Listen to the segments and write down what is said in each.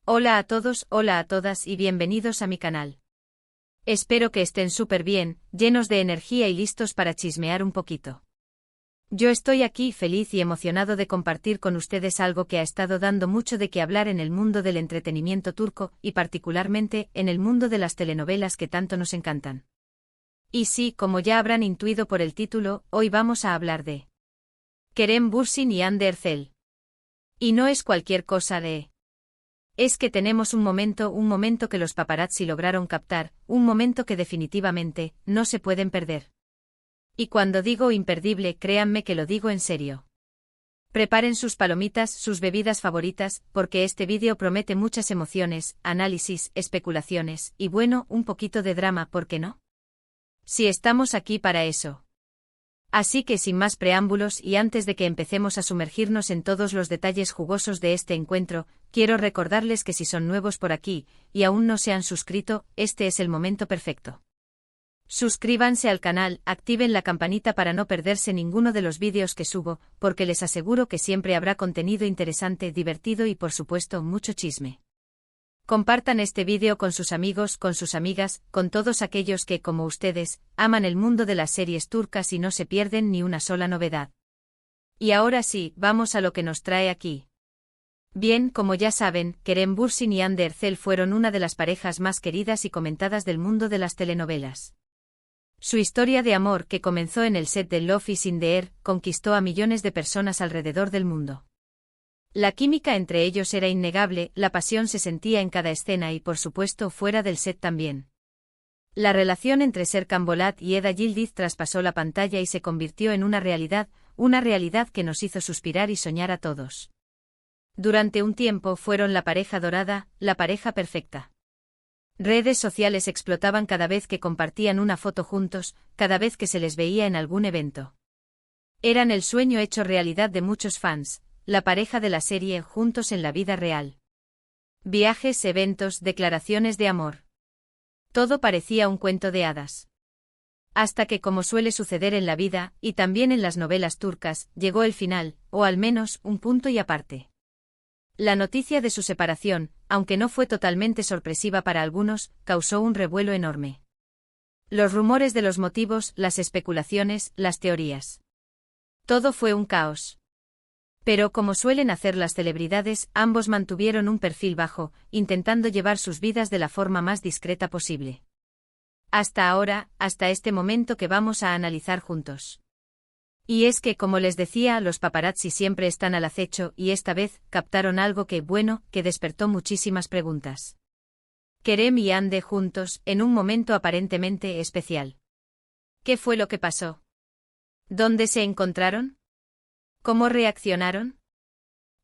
Hola a todos, hola a todas y bienvenidos a mi canal. Espero que estén súper bien, llenos de energía y listos para chismear un poquito. Yo estoy aquí feliz y emocionado de compartir con ustedes algo que ha estado dando mucho de qué hablar en el mundo del entretenimiento turco y particularmente en el mundo de las telenovelas que tanto nos encantan. Y sí, como ya habrán intuido por el título, hoy vamos a hablar de Kerem Bürsin y Hande Erçel. Y no es cualquier cosa de... Es que tenemos un momento que los paparazzi lograron captar, un momento que definitivamente no se pueden perder. Y cuando digo imperdible, créanme que lo digo en serio. Preparen sus palomitas, sus bebidas favoritas, porque este vídeo promete muchas emociones, análisis, especulaciones y bueno, un poquito de drama, ¿por qué no? Si estamos aquí para eso. Así que sin más preámbulos y antes de que empecemos a sumergirnos en todos los detalles jugosos de este encuentro, quiero recordarles que si son nuevos por aquí y aún no se han suscrito, este es el momento perfecto. Suscríbanse al canal, activen la campanita para no perderse ninguno de los vídeos que subo, porque les aseguro que siempre habrá contenido interesante, divertido y por supuesto mucho chisme. Compartan este vídeo con sus amigos, con sus amigas, con todos aquellos que, como ustedes, aman el mundo de las series turcas y no se pierden ni una sola novedad. Y ahora sí, vamos a lo que nos trae aquí. Bien, como ya saben, Kerem Bürsin y Hande Erçel fueron una de las parejas más queridas y comentadas del mundo de las telenovelas. Su historia de amor, que comenzó en el set de Love is in the Air, conquistó a millones de personas alrededor del mundo. La química entre ellos era innegable, la pasión se sentía en cada escena y por supuesto fuera del set también. La relación entre Serkan Bolat y Eda Yildiz traspasó la pantalla y se convirtió en una realidad que nos hizo suspirar y soñar a todos. Durante un tiempo fueron la pareja dorada, la pareja perfecta. Redes sociales explotaban cada vez que compartían una foto juntos, cada vez que se les veía en algún evento. Eran el sueño hecho realidad de muchos fans. La pareja de la serie juntos en la vida real. Viajes, eventos, declaraciones de amor. Todo parecía un cuento de hadas. Hasta que, como suele suceder en la vida, y también en las novelas turcas, llegó el final, o al menos, un punto y aparte. La noticia de su separación, aunque no fue totalmente sorpresiva para algunos, causó un revuelo enorme. Los rumores de los motivos, las especulaciones, las teorías. Todo fue un caos. Pero como suelen hacer las celebridades, ambos mantuvieron un perfil bajo, intentando llevar sus vidas de la forma más discreta posible. Hasta ahora, hasta este momento que vamos a analizar juntos. Y es que, como les decía, los paparazzi siempre están al acecho y esta vez captaron algo que despertó muchísimas preguntas. Kerem y Hande juntos, en un momento aparentemente especial. ¿Qué fue lo que pasó? ¿Dónde se encontraron? ¿Cómo reaccionaron?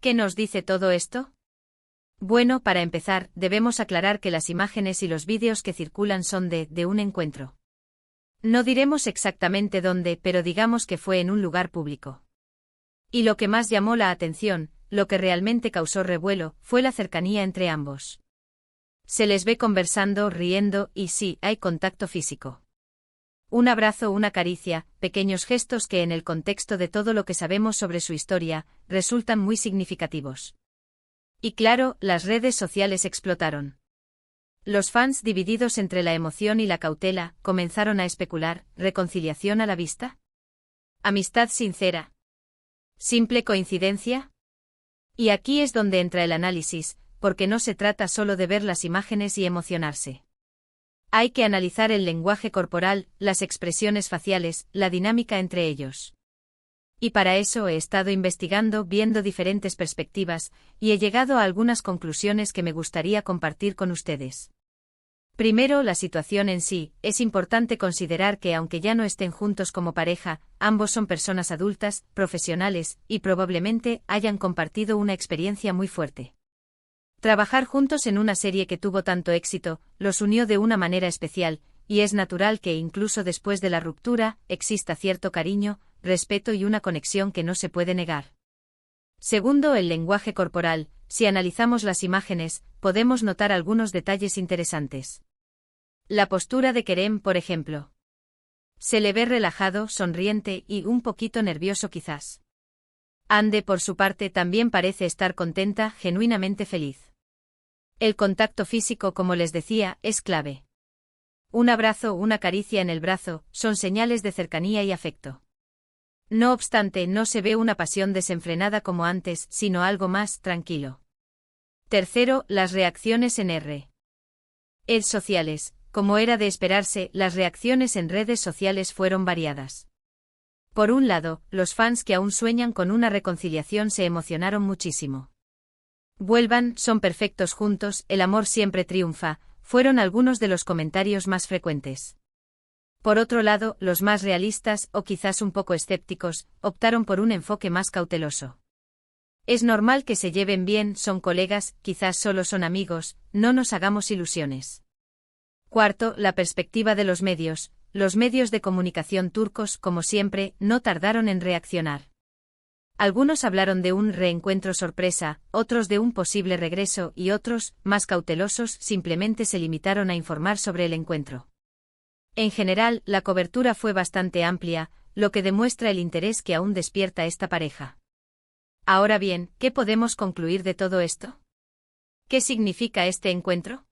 ¿Qué nos dice todo esto? Bueno, para empezar, debemos aclarar que las imágenes y los vídeos que circulan son de un encuentro. No diremos exactamente dónde, pero digamos que fue en un lugar público. Y lo que más llamó la atención, lo que realmente causó revuelo, fue la cercanía entre ambos. Se les ve conversando, riendo, y sí, hay contacto físico. Un abrazo, una caricia, pequeños gestos que en el contexto de todo lo que sabemos sobre su historia, resultan muy significativos. Y claro, las redes sociales explotaron. Los fans, divididos entre la emoción y la cautela, comenzaron a especular, ¿reconciliación a la vista? ¿Amistad sincera? ¿Simple coincidencia? Y aquí es donde entra el análisis, porque no se trata solo de ver las imágenes y emocionarse. Hay que analizar el lenguaje corporal, las expresiones faciales, la dinámica entre ellos. Y para eso he estado investigando, viendo diferentes perspectivas, y he llegado a algunas conclusiones que me gustaría compartir con ustedes. Primero, la situación en sí. Es importante considerar que aunque ya no estén juntos como pareja, ambos son personas adultas, profesionales, y probablemente hayan compartido una experiencia muy fuerte. Trabajar juntos en una serie que tuvo tanto éxito, los unió de una manera especial, y es natural que incluso después de la ruptura, exista cierto cariño, respeto y una conexión que no se puede negar. Segundo, el lenguaje corporal. Si analizamos las imágenes, podemos notar algunos detalles interesantes. La postura de Kerem, por ejemplo. Se le ve relajado, sonriente y un poquito nervioso quizás. Hande, por su parte, también parece estar contenta, genuinamente feliz. El contacto físico, como les decía, es clave. Un abrazo, una caricia en el brazo, son señales de cercanía y afecto. No obstante, no se ve una pasión desenfrenada como antes, sino algo más tranquilo. Tercero, las reacciones en redes sociales. Como era de esperarse, las reacciones en redes sociales fueron variadas. Por un lado, los fans que aún sueñan con una reconciliación se emocionaron muchísimo. Vuelvan, son perfectos juntos, el amor siempre triunfa, fueron algunos de los comentarios más frecuentes. Por otro lado, los más realistas, o quizás un poco escépticos, optaron por un enfoque más cauteloso. Es normal que se lleven bien, son colegas, quizás solo son amigos, no nos hagamos ilusiones. Cuarto, la perspectiva de los medios. Los medios de comunicación turcos, como siempre, no tardaron en reaccionar. Algunos hablaron de un reencuentro sorpresa, otros de un posible regreso y otros, más cautelosos, simplemente se limitaron a informar sobre el encuentro. En general, la cobertura fue bastante amplia, lo que demuestra el interés que aún despierta esta pareja. Ahora bien, ¿qué podemos concluir de todo esto? ¿Qué significa este encuentro?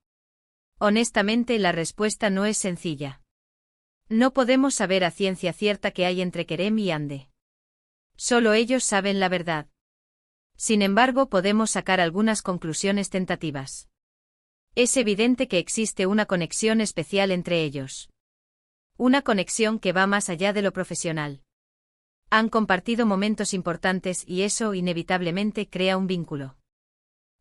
Honestamente, la respuesta no es sencilla. No podemos saber a ciencia cierta qué hay entre Kerem y Hande. Solo ellos saben la verdad. Sin embargo, podemos sacar algunas conclusiones tentativas. Es evidente que existe una conexión especial entre ellos. Una conexión que va más allá de lo profesional. Han compartido momentos importantes y eso inevitablemente crea un vínculo.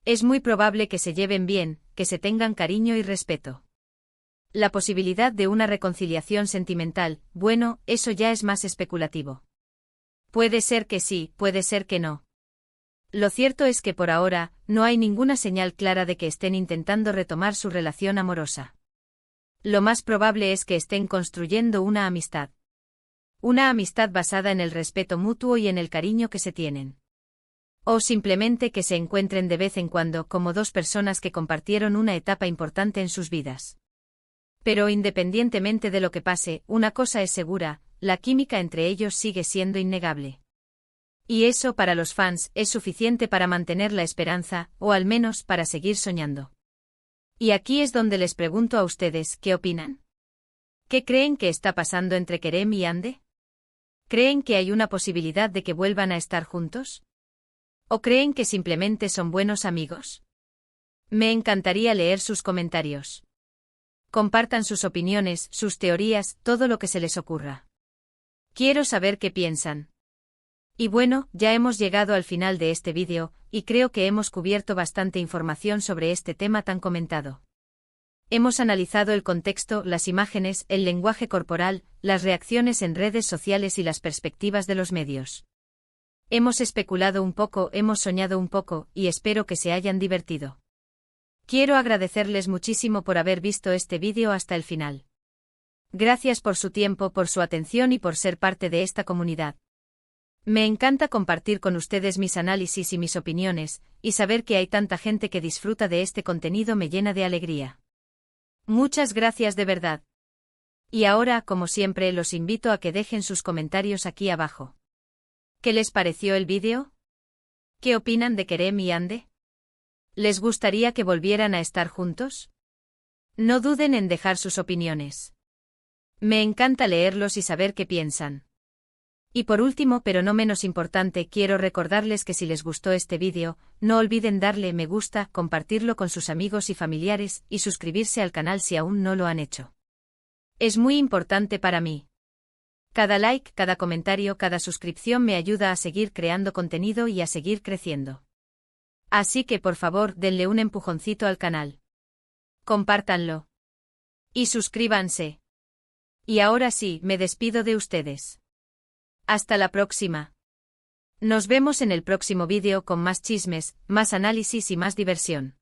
Es muy probable que se lleven bien, que se tengan cariño y respeto. La posibilidad de una reconciliación sentimental, bueno, eso ya es más especulativo. Puede ser que sí, puede ser que no. Lo cierto es que por ahora, no hay ninguna señal clara de que estén intentando retomar su relación amorosa. Lo más probable es que estén construyendo una amistad. Una amistad basada en el respeto mutuo y en el cariño que se tienen. O simplemente que se encuentren de vez en cuando como dos personas que compartieron una etapa importante en sus vidas. Pero independientemente de lo que pase, una cosa es segura, la química entre ellos sigue siendo innegable. Y eso para los fans es suficiente para mantener la esperanza, o al menos para seguir soñando. Y aquí es donde les pregunto a ustedes, ¿qué opinan? ¿Qué creen que está pasando entre Kerem y Hande? ¿Creen que hay una posibilidad de que vuelvan a estar juntos? ¿O creen que simplemente son buenos amigos? Me encantaría leer sus comentarios. Compartan sus opiniones, sus teorías, todo lo que se les ocurra. Quiero saber qué piensan. Y bueno, ya hemos llegado al final de este vídeo, y creo que hemos cubierto bastante información sobre este tema tan comentado. Hemos analizado el contexto, las imágenes, el lenguaje corporal, las reacciones en redes sociales y las perspectivas de los medios. Hemos especulado un poco, hemos soñado un poco, y espero que se hayan divertido. Quiero agradecerles muchísimo por haber visto este vídeo hasta el final. Gracias por su tiempo, por su atención y por ser parte de esta comunidad. Me encanta compartir con ustedes mis análisis y mis opiniones, y saber que hay tanta gente que disfruta de este contenido me llena de alegría. Muchas gracias de verdad. Y ahora, como siempre, los invito a que dejen sus comentarios aquí abajo. ¿Qué les pareció el vídeo? ¿Qué opinan de Kerem y Hande? ¿Les gustaría que volvieran a estar juntos? No duden en dejar sus opiniones. Me encanta leerlos y saber qué piensan. Y por último, pero no menos importante, quiero recordarles que si les gustó este vídeo, no olviden darle me gusta, compartirlo con sus amigos y familiares, y suscribirse al canal si aún no lo han hecho. Es muy importante para mí. Cada like, cada comentario, cada suscripción me ayuda a seguir creando contenido y a seguir creciendo. Así que por favor, denle un empujoncito al canal. Compártanlo. Y suscríbanse. Y ahora sí, me despido de ustedes. Hasta la próxima. Nos vemos en el próximo vídeo con más chismes, más análisis y más diversión.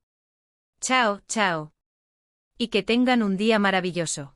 Chao, chao. Y que tengan un día maravilloso.